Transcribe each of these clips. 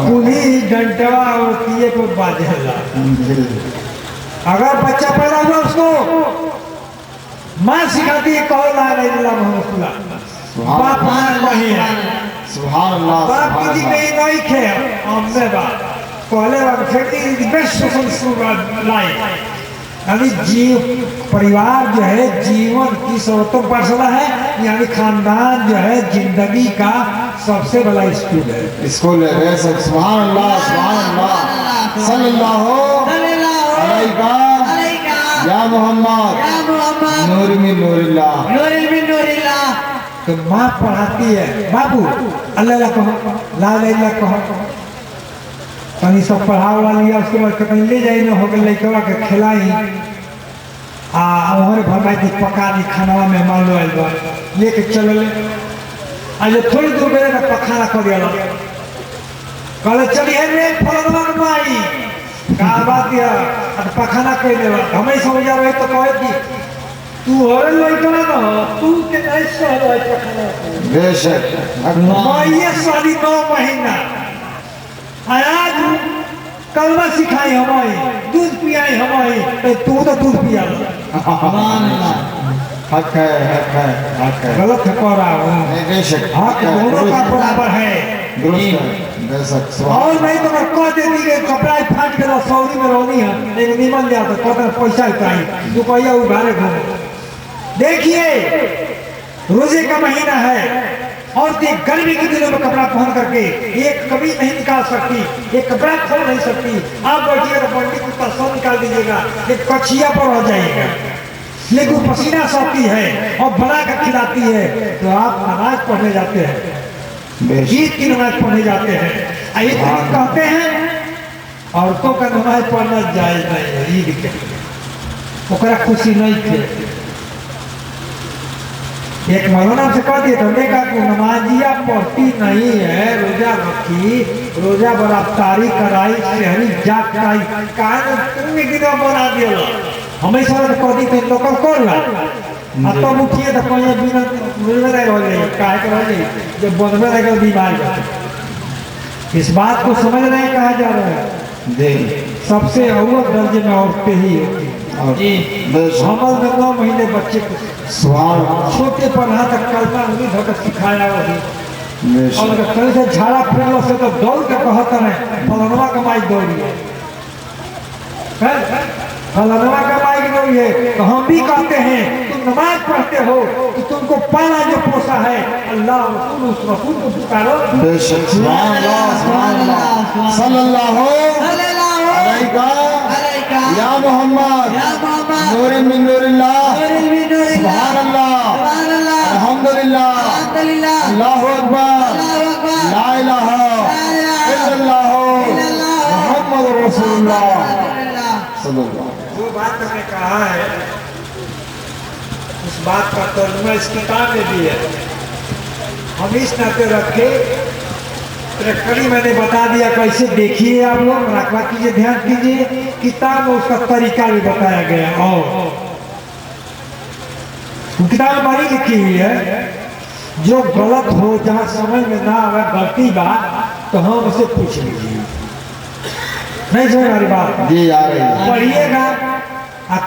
पुली डंटवा होती है तो बाजेला। अगर बच्चा पैदा हुआ उसको माँ सिखाती है कहो ला बाप वही है। बाप की कहीं नहीं खे हमने बात पहले यानी जीव परिवार जो है जीवन की सर्वोत्तम पाठशाला है। यानी खानदान जो है जिंदगी का सबसे बड़ा स्कूल है। स्कूल है। सुभान अल्लाह सल्लल्लाहु अलैका या मोहम्मद नूर मिन नूरिल्लाह। तो माँ पढ़ाती है बाबू अल्लाह कहो ला कहो तनी सब पढ़ा वाला लिया। उसके बाद कहीं ले जाए ना हो गए लड़कवा के खिलाई ओहर भरमाई थी पका दी खाना मेहमान लो आयल लेके चल आज थोड़ी दूर मेरे का पखाना कर दिया कल चलिए रे फलनवा माई का बात या पखाना कर दे हमें समझ आ रही तो कहे कि तू हर लड़का ना तू के नहीं सह पखाना बेशक माई साली 9 महीना आज कलमा सिखाई हमारी दूध पियाई हमारी तू तो दूध पिया हक है गलत है कर रहा हूँ हक दोनों का बराबर है। और नहीं तो मैं कह देती कि कपड़ा फाट के सौरी में रोनी है एक निमन जाता कतर पैसा चाहिए रुपया उधारे घूमो। देखिए रोजे का महीना है और गर्मी के दिनों में कपड़ा पहन करके एक कभी नहीं निकाल सकती एक कपड़ा खोल नहीं सकती। आप बैठिएगा तो बंडी कुत्ता सब निकाल दीजिएगा एक कछिया पर रह जाएगा। लेकिन पसीना सोती है और बना कर खिलाती है तो आप नमाज पढ़ने जाते हैं ईद की नमाज पढ़ने जाते हैं। ईद कहते हैं औरतों का नमाज पढ़ना जायज नहीं है ईद के ओकरा खुशी नहीं थे। एक मौलाना से कह दिए तो कहा कि नमाजिया पढ़ती नहीं है रोजा रखी रोजा बराफ्तारी कराई शहरी जाग कराई तुमने गिरा बना दिया हमेशा कह दी तो लोकल कर ला अब तो उठिए तो कहीं बिना मिलने नहीं रह जाइए काहे के रह जाइए जब बनवे रहेगा बीमार जाते। इस बात को समझ नहीं कहा जा रहा है सबसे अव्वल दर्जे में औरतें ही होती हमल में 9 महीने बच्चे को छोटे पर यहाँ तक कल्पना नहीं धोकर सिखाया वही और कहीं से झाड़ा फूलों से तो दौड़ के कहता है फलनवा का माइक दौड़ी है फलनवा का माइक दौड़ी है। तो हम भी कहते हैं तुम नमाज पढ़ते हो तो तुमको पाला जो पोसा है अल्लाह उस रसूल को पुकारो सल्लल्लाहु अलैका या मोहम्मद नूर मिन नूरिल्लाह सुभान अल्लाह अल्हम्दुलिल्लाह अल्लाहु अकबर ला इलाहा इल्लल्लाह मुहम्मद रसूलुल्लाह सल्लल्लाहु। जो बात मैंने कहा है उस बात का तर्जुमा इस किताब में भी है। हम इस नाते रखे कड़ी मैंने बता दिया कैसे देखिए आप लोग रखवा कीजिए ध्यान कीजिए किताब में उसका तरीका भी बताया गया और किताब हमारी लिखी हुई है जो गलत हो जहाँ समझ में ना आवे गलती बात तो हम उसे पूछ लीजिए नहीं समझ हमारी बात जी आ रही है पढ़िएगा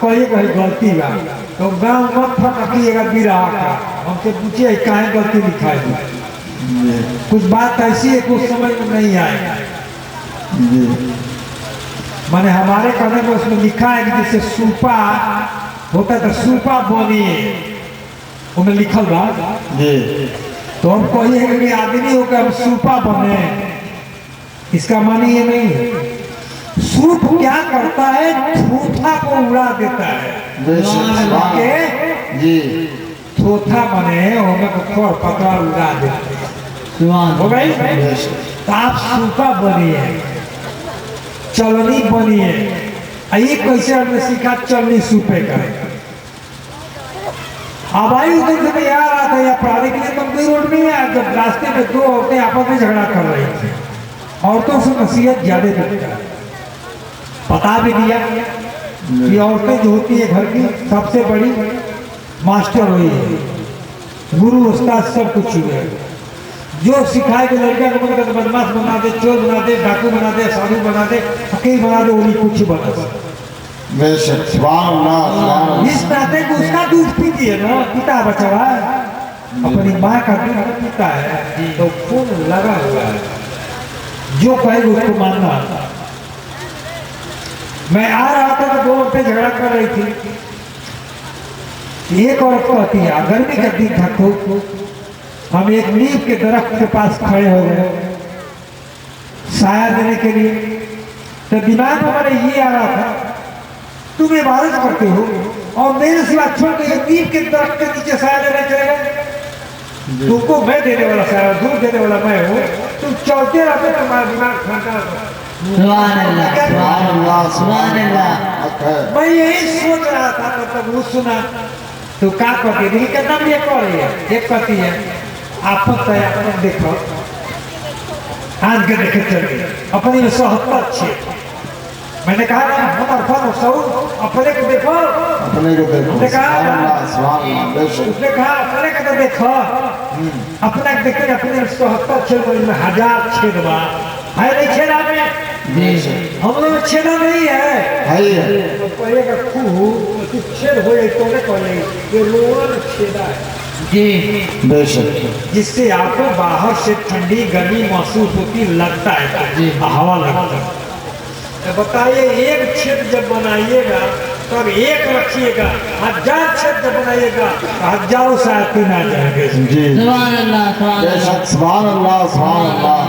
कहिएगा गलती बा तो गाँव मत फटकिएगा बिरा का हमसे पूछिए कहाँ गलती लिखाई कुछ बात ऐसी है कुछ समझ में नहीं आएगा माने हमारे कहने में उसमें लिखा है कि जैसे सूपा होता है तो सूपा बनिए उनमें लिखल बा तो हम कहिए कि आदमी होकर हम सूपा बने इसका मानी ये नहीं है। सूप क्या करता है थूथा को उड़ा देता है थोथा बने खर पकड़ा उड़ा देता है हो गई तो आप सूपा बनिए चलनी बनिए ये कैसे हमने सीखा चलनी सूपे का अब आई उधर से मैं आ रहा था या पढ़ाने के लिए गंभीर रोड में है जब रास्ते में 2 औरतें आपस में झगड़ा कर रही थी औरतों से नसीहत ज्यादा देता है बता भी दिया कि औरतें जो होती है घर की सबसे बड़ी मास्टर हुई है गुरु उस्ताद सब कुछ हुए जो सिखाए कि लड़का को मतलब बदमाश बना दे, चोर बना दे, डाकू बना दे, साधु बना दे, फकीर बना दे, वही कुछ बना दे। बेशक सुभान अल्लाह। इस नाते को उसका दूध पीती है ना, पिता बचवा अपनी माँ का दूध पीता है तो खून लगा हुआ है, जो कहेगा उसको मानना। मैं आ रहा था तो 2 औरतें झगड़ा कर रही थी। एक औरत कहती है, गर्मी का दिन था खूब, हम एक नीम के दरख्त के पास खड़े हो गए साया देने के लिए। तो दिमाग में हमारे ये आ रहा था, तुम इबादत करते हो और मेरे सिवा छोड़ के नीम के दरख्त के नीचे साया लेने चले गए। तुमको मैं देने वाला साया, दूध देने वाला मैं हूँ, तुम चलते रहते तो हमारा दिमाग ठंडा होता। सुभान अल्लाह, सुभान अल्लाह, सुभान अल्लाह। मैं यही सोच रहा था, मतलब वो सुना तो क्या कहती है, देखिए कितना भी एक और है, एक कहती है आप देखो आज के देखे चलिए अपनी में 77। मैंने कहा ना अपने को देखो, अपने को देखो। उसने कहा अपने को तो देखो, अपना देखते अपने 77 छेद में 1000 छेद है नहीं छेदा में, हम लोग छेदा नहीं है तो पहले का खूब छेद हो जाए तो ये लोअर छेदा है जी बेशक, जिससे आपको बाहर से ठंडी गर्मी महसूस होती, लगता है हवा लगता है। तो बताइए एक छेद जब बनाइएगा तब एक रखिएगा, 1000 छेद जब बनाइएगा 1000 शायद आ जाएंगे जी। बेशक सुभान अल्लाह, सुभान अल्लाह।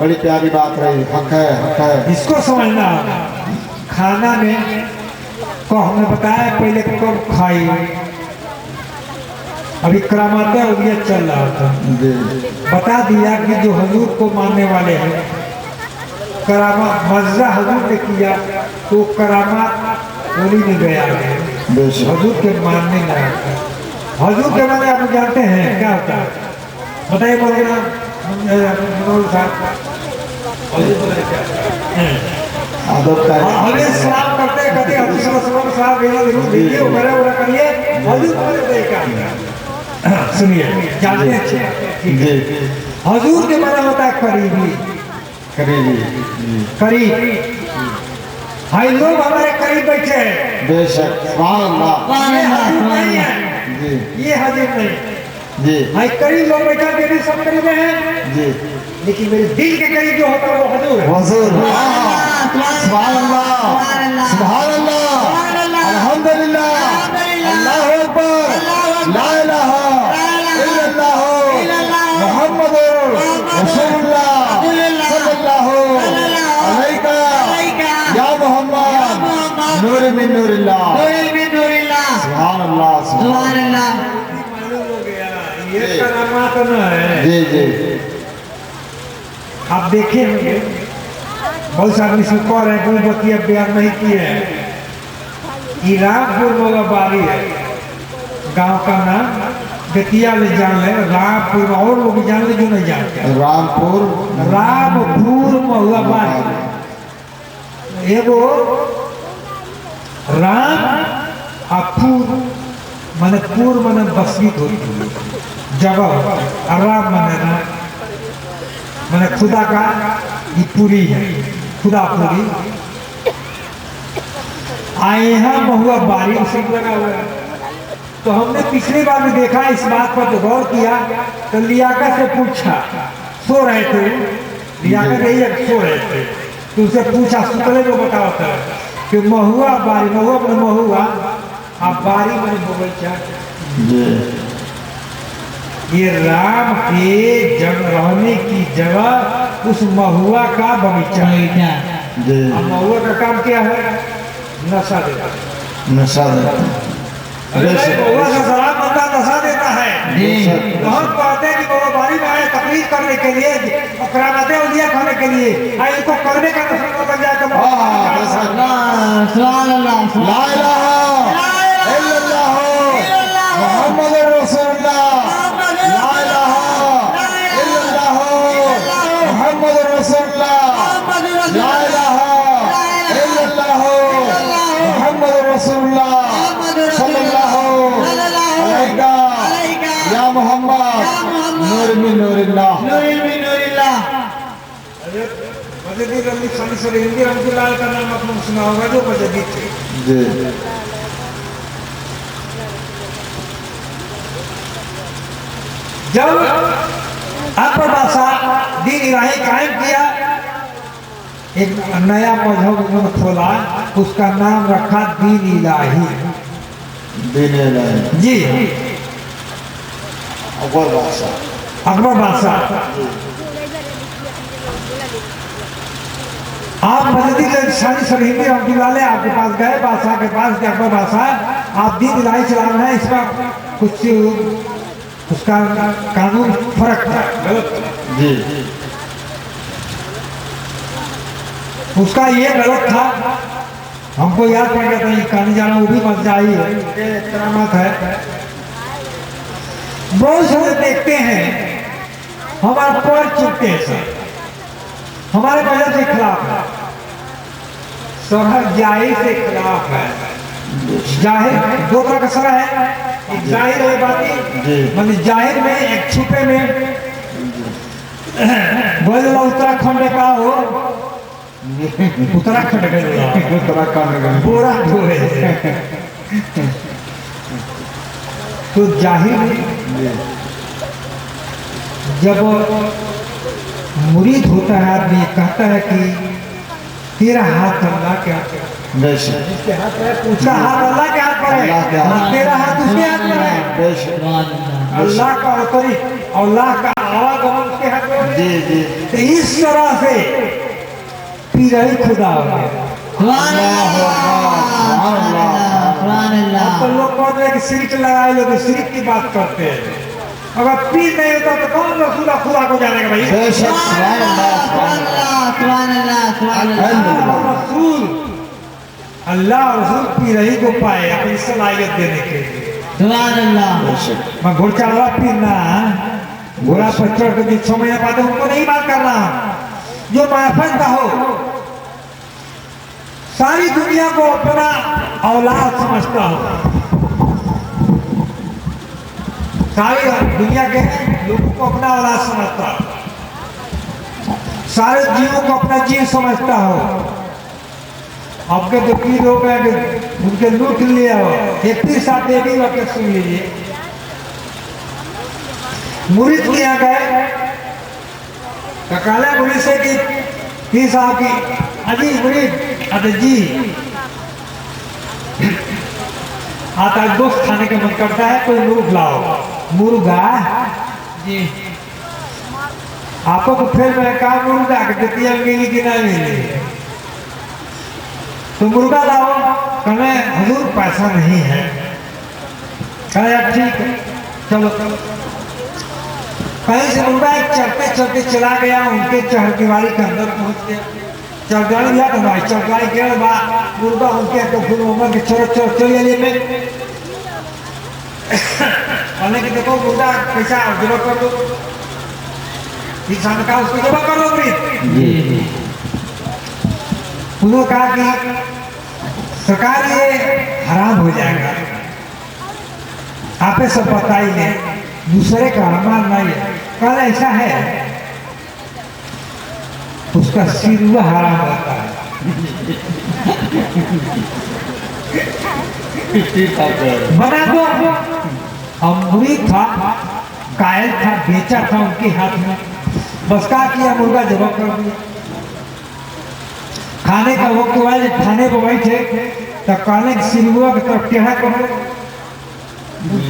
बड़ी प्यारी बात रही, हक है, हक है। इसको समझना। खाना में को हमने बताया पहले कब खाई, अभी करामात उदिया चल रहा था, बता दिया कि जो हजूर को मानने वाले हैं करामात मज़ा हजूर ने किया तो करामात होली में गया है, हजूर के मानने में आता। हजूर के माने आप जानते हैं क्या होता है, बताइए बोलना हमें सलाम करते कहते सुनिए, जानते हैं हजूर के माने होता है करीबी, करीब। हाई लोग हमारे करीब बैठे हैं, बेशक नहीं है, ये हजूर नहीं जी। हाई करीब लोग बैठा के भी सब करीब हैं जी, लेकिन मेरे दिल के करीब जो होता है वो हजूर है। सुभान अल्लाह, सुभान अल्लाह, अल्हम्दुलिल्लाह, अल्लाहु अकबर, ला इलाहा इल्लल्लाह, मुहम्मदुर रसूलुल्लाह सल्लल्लाहु अलैका या मोहम्मद नूर मिन नूरिल्लाह, सुभान अल्लाह, सुभान अल्लाह। ये करामात न है जी जी। आप देखे होंगे बहुत सारे इसमें कह रहे हैं कोई बतिया बयान नहीं किए हैं। रामपुर में बारी है, गांव का नाम बेतिया ले जान ले, रामपुर में और लोग जान ले जो नहीं जानते। रामपुर महुआ बारी एगो राम अपूर मन पूर मन बसवीत होती जगह, राम मन मैंने खुदा का ये पूरी है, खुदा पूरी आए यहाँ महुआ बारी उसी लगा हुआ है। तो हमने पिछली बार भी देखा, इस बात पर गौर किया तो लियाकत से पूछा, सो रहे थे लियाकत यही सो रहे थे तो उसे पूछा सुतले को बताओ था कि महुआ बारी, महुआ मैंने महुआ आप बारी मैंने बगीचा, ये राम के जग रहने की जगह उस महुआ का बगीचा है। अब महुआ का काम क्या है, नशा देता है, नशा देता महुआ का शराब बंदा नशा देता है। तो हम कहते हैं कि महुआ बारी में आए तकलीफ करने के लिए, करामाते उदिया खाने के लिए, इनको करने का नशा बन जाए तो मोहम्मद नूर मिन नूरिल्लाह। मुजद्दिद अली खानी सरहिंदी रहमतुल्लाह का नाम आपने सुना होगा, जो मुजद्दिद थे। जी जब अकबर बादशाह दीन इलाही कायम किया, एक नया मजहब उन्होंने खोला, उसका नाम रखा दीन इलाही। दीन इलाही जी अकबर बादशाह। अकबर बादशाह आप मुजद्दिद शानी सरहिंदी रहमतुल्लाह आपके पास गए, बादशाह के पास कि अकबर बादशाह आप दीन इलाही चलाना है, इसका कुछ उसका कानून फर्क था, गलत था। जी उसका ये गलत था, हमको याद पड़ गया था, ये कहानी जाना वो भी मत जाइए, करामत है। बहुत सारे देखते हैं हमारे पढ़ चुके हैं सर, हमारे मजहब से खिलाफ है, सरहद जाहिर से खिलाफ है। जाहिर दो तरह का सरह है, एक जाहिर है बाती, मतलब जाहिर में एक छुपे में बोल उत्तराखंड का हो, उत्तराखंड का पूरा ढोए तो जाहिर में जब मुरीद होता है आदमी कहता है कि तेरा हाथ अल्लाह के हाथ जिसके हाथ है, उसका हाथ अल्लाह के हाथ पर है, तेरा हाथ उसके हाथ पर है। अल्लाह का अवतरी अल्लाह का आवागमन उसके हाथ में। जी जी तो इस तरह से पीरही खुदा हो गया। तो लोग कहते हैं कि सिरक लगाए, लोग सिरक की बात करते हैं। अगर पीर नहीं होता तो कौन रसूला खुदा को जानेगा भाई? रसूल अल्लाह रसूल पीरही को पाए अपनी सलाहियत देने के लिए। मैं घोड़ चला पीर ना, घोड़ा पर चढ़ के 6 महीने बाद उनको नहीं बात कर रहा, जो माफन का हो, सारी दुनिया को अपना औलाद समझता हो, सारी दुनिया के लोगों को अपना औलाद समझता हो, सारे जीवों को अपना जीव समझता हो। आपके जो पीर हो गए उनके लूट लिया हो, एक पीर साथ देवी वाक्य सुन लीजिए। मुरीद किया गए तो काला मुरीद से कि पीर साहब की अजी मुरीद अरे जी आता दोस्त खाने का मन करता है, कोई मुर्ग लाओ। मुर्गा जी आपको तो फिर मैं कहा मुर्गा के देती मिली कि नहीं मिली, तो मुर्गा लाओ। कहें हजूर पैसा नहीं है। कहा यार ठीक है चलो। कहीं से मुर्गा एक चलते चलते चला गया, उनके चहरदीवारी के अंदर पहुंच गया। चौगाड़ी याद है भाई, चौगाड़ी के बाद मुर्गा उनके तो फुल उम्र के चलिए में कि देखो मुर्गा पैसा जमा कर दो, किसान का उसको जमा कर दो। उन्होंने कहा कि सरकार ये हराम हो जाएगा, आपे सब बताइए, दूसरे का अरमान नहीं है। कल ऐसा है उसका सिरुआ हराम होता है। बना दो। अमृत था, कायल था, बेचा था उनके हाथ में, बस क्या किया मुर्गा जमा कर दिया। खाने का वक्त हुआ, जब खाने को बैठे तो कहने की सिलुआ की तरफ टेढ़ा करो।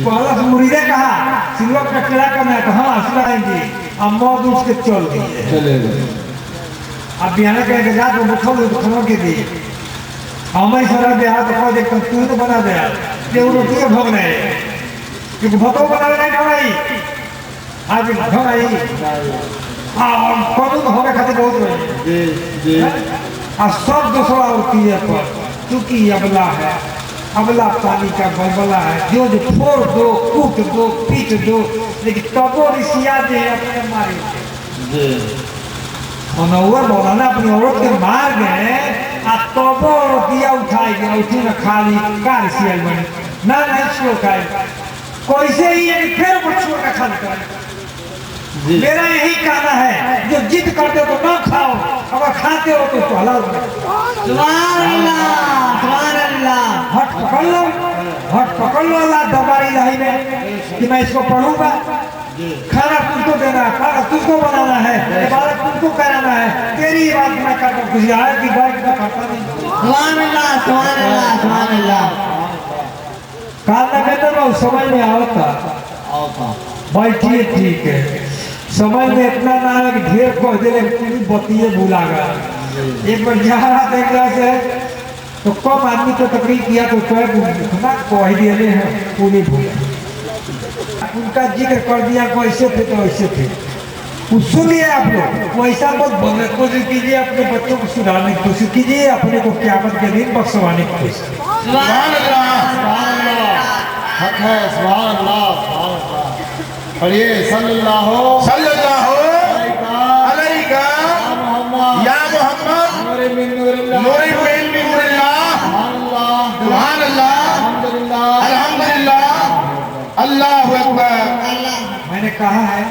पहला मुरीदे कहा सिलुआ का टेढ़ा करना है, तो हाँ सुनाएंगे। अब मौत उसके चल दिए। अब बिहार के इंतजार को बुखारों के दिए हमारी सारा बिहार तो कह देखता तू तो बना दे ये रोटी भोग नहीं, क्योंकि भतो बना नहीं ढोई आज ढोई कदू तो होने खातिर बहुत रही और सब दूसरा होती है पर चूंकि अबला है, अबला पानी का बलबला है, जो फोड़ दो कूट दो पीट दो, लेकिन तबो रिसिया दे अपने मारे मनौर मौलाना अपनी औरत के मार गए आ तबो दिया उठाई गया, उठी न खाली कार सियल बने ना नहीं छोड़ खाए कैसे ही फिर वो छोड़ का खाली कर जी। मेरा यही कहना है, जो जिद करते हो तो ना खाओ, अगर खाते हो तो हलाल सुभान अल्लाह। हट पकड़ लो अल्लाह दरबारी इलाही में कि मैं इसको पढ़ूंगा। खाना तुझको देना है, खाना तुझको बनाना है, इबादत तुझको कराना है, तेरी बात मैं करता हूँ। खुशी आया कि बात मैं करता नहीं। सुभान अल्लाह। कहना कहते ना समझ में आवता बैठिए ठीक है, समझ में इतना ना है कि ढेर कह दे पूरी बतिये भूला गया। एक बार जा रहा था एक जगह से तो कम आदमी को तकलीफ किया तो इतना कह दिए हैं पूरी भूल। उनका जिक्र कर दिया कैसे थे तो ऐसे थे, सुनिए आप लोग वैसा मत बोलने की कोशिश कीजिए, अपने बच्चों को सुधारने की कोशिश कीजिए, अपने को क़यामत के दिन बख्शवाने की कोशिश कीजिए। सुभान अल्लाह, हक है, सुभान अल्लाह। पढ़िए सल्लल्लाहु अलैका या मोहम्मद नूरी मिन नूरिल्लाह, सुभान अल्लाह, अल्हम्दुलिल्लाह, अल्लाहु अकबर। मैंने कहा है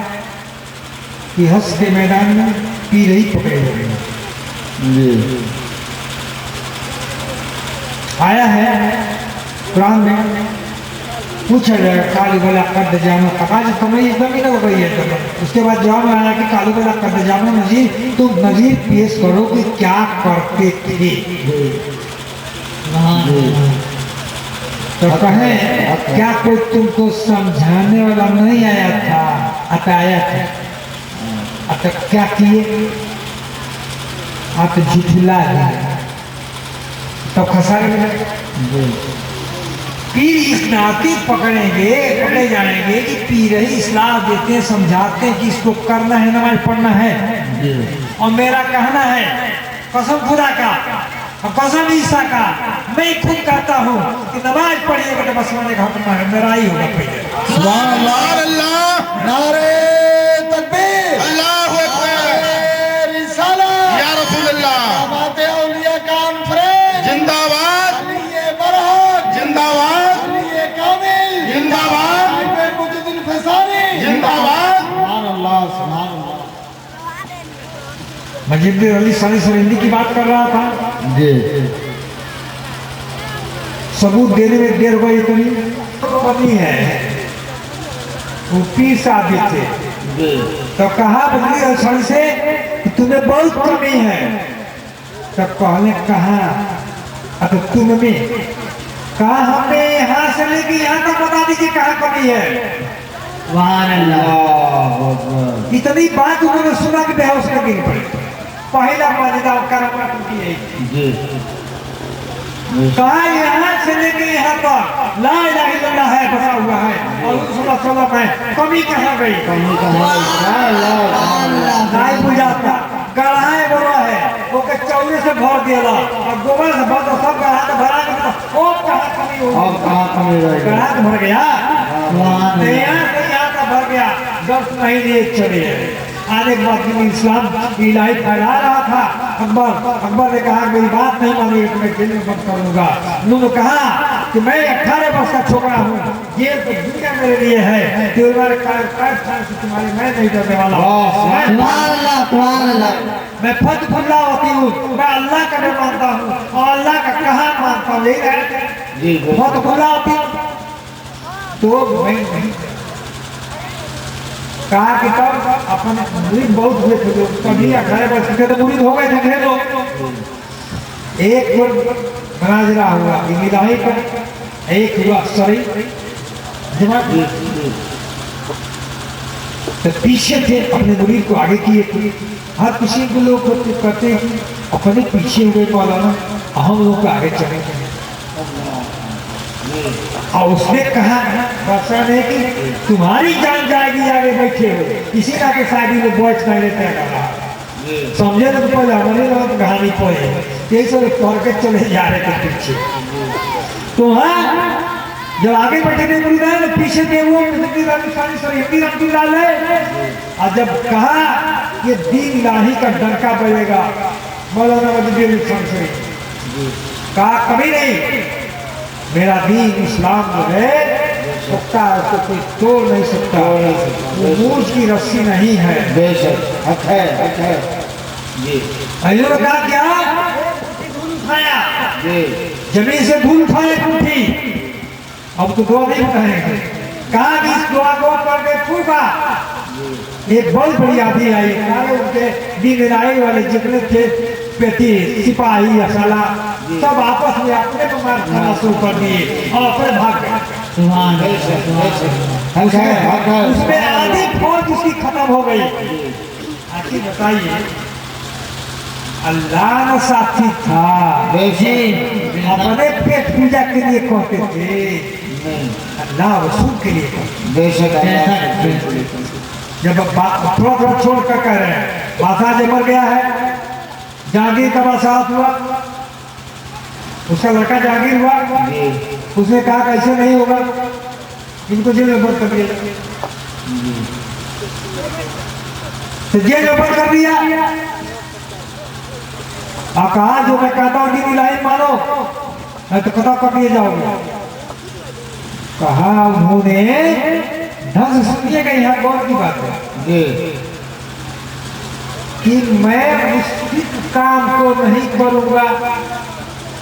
कि हश्र के मैदान में पीर ही पकड़े हुए हैं। जी आया है कुरान में, पूछा जाएगा कालू बला कद जामा आज कमई एकदम ही ना हो गई है। उसके बाद जवाब में आया कि कालू बला कद जामा नजीर, तुम नजीर पेश करो कि क्या करते थे। तो कहें क्या कोई तुमको समझाने वाला नहीं आया था, अताया था, अब तक क्या किए आप झुठला दिए तो खसारे। पीर इस नाते पकड़े जाएंगे कि पीर ही इस्लाह देते हैं, समझाते हैं कि इसको करना है, नमाज पढ़ना है। और मेरा कहना है कसम खुदा का और कसम ईसा का, मैं खुद कहता हूँ कि नमाज पढ़िएगा तो बस मैंने घटना है मेरा ही होगा पहले। सुभान अल्लाह, नारे तकबीर, अल्लाहु अकबर, रिसालत या रसूलुल्लाह, बातें औलिया कॉन्फ्रेंस जिंदाबाद, ये बरहक जिंदाबाद, ये कामिल जिंदाबाद, मुजद्दिद फसानी जिंदाबाद। सुभान अल्लाह, सुभान अल्लाह। मजीद अली सानी सरिंदी की बात कर रहा था जी, सबूत देने में देर हुई इतनी कमी है, वो पीर साबित थे तो कहा बदली अली से कि तुम्हें बहुत कमी है, तब कहने कहा अब तुम में कहा हमने यहाँ से लेके यहाँ तक बता दीजिए कहाँ कमी है। सुभान अल्लाह। इतनी बात उन्होंने सुना कि बेहोश कर गिर पड़ी। पहला मान्यता करामात उनकी है, कहा यहाँ से लेके यहाँ तक ला इलाहा इल्लल्लाह है बसा हुआ है और रसूलुल्लाह सल्लल्लाहु अलैहि वसल्लम है, कमी कहाँ गई? नहीं बुझाता गढ़ाए बड़ा है वो के चौरे से भर दिया और गोबर से भर सब गढ़ा के भरा के वो कहाँ कमी हो? अब कहाँ कमी रही? गढ़ा के भर गया, यहाँ का भर गया। 10 महीने चले आने के बाद इस्लाम इलाही फैला रहा था। अकबर ने कहा मेरी बात नहीं मानी तो मैं जेल में बंद कर दूंगा। उन्होंने कहा कि मैं 18 वर्ष का छोकरा हूँ, जेल तो दुनिया मेरे लिए है, तुम्हारे तुम्हारे मैं नहीं करने वाला। मैं फतफुल्लावती हूँ, मैं अल्लाह का भी मानता हूँ और अल्लाह का कहा मानता हूँ, यही है फतफुल्लावती हूँ। तो मैं नहीं कहा कि तब अपने मुरीद बहुत हुए थे, कभी 18 वर्ष के तो मुरीद हो गए थे लोग। एक मनाजरा हुआ इलाही का, एक हुआ सरी तो पीछे थे अपने मुरीद को आगे किए थे। हर किसी को लोग कहते हैं अपने पीछे हुए मौलाना हम लोग को आगे चले और उसने कहा बादशाह ने कि तुम्हारी जान जाएगी आगे बैठे हो, इसी का के शादी में बैठ कर लेते हैं। समझे तो पहले हमारे लोग कहानी पढ़े यही सब पढ़ के चले जा रहे थे पीछे। तो हाँ जब आगे बैठे थे मुरीद तो पीछे थे वो और जब कहा ये दीन इलाही का डंका बजेगा मौलाना वजीर कहा कभी नहीं, मेरा दीन इस्लाम जो है ठोकता है उसको कोई तोड़ नहीं सकता। वो मूर्ख की रस्सी नहीं है। बेशक हक है जी अयो ने कहा क्या धूल उठाया, जी जमीन से धूल उठाए कुठी। अब तो दुआ नहीं कहेंगे, कहा कि इस दुआ को करके फूका। एक बहुत बड़ी आंधी आई, सारे उनके दिन राय वाले जितने थे पेटी सिपाही असाला सब आपस में अपने को मार खाना शुरू कर दिए और अपने भाग गए। सुभान बेशक अल्लाह बेशक हक है उसमें आधी फौज उसकी खत्म हो गई। आखिर बताइए, अल्लाह का साथी था, बेशक अपने पेट पूजा के लिए कहते थे, अल्लाह रसूल के लिए कहते। बेशक जब थोड़ा थोड़ा छोड़ कर कह रहे हैं, बादशाह जब मर गया है, जहांगीर का बादशाह हुआ, उसका लड़का जहांगीर हुआ, उसने कहा कैसे नहीं होगा, इनको जेल में बंद कर दिया। तो जेल में बंद कर दिया और कहा जो मैं कहता हूँ नीली लाइन मानो नहीं तो कथा कर दिए जाओगे। कहा उन्होंने ढंग से सुनिएगा, यहाँ गौर की बात है जी कि मैं मुश्किल काम को नहीं करूंगा,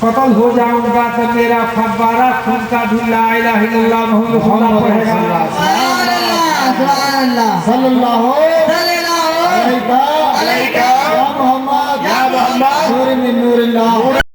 कत्ल हो जाऊंगा तो मेरा फव्वारा खून का भी ला इलाहा इल्लल्लाह मुहम्मद रसूलुल्लाह पढ़ेगा। सुभान अल्लाह सल्लल्लाहु सल्लल्लाहु अलैहि अलैहि या मोहम्मद नूर मिन नूरिल्लाह।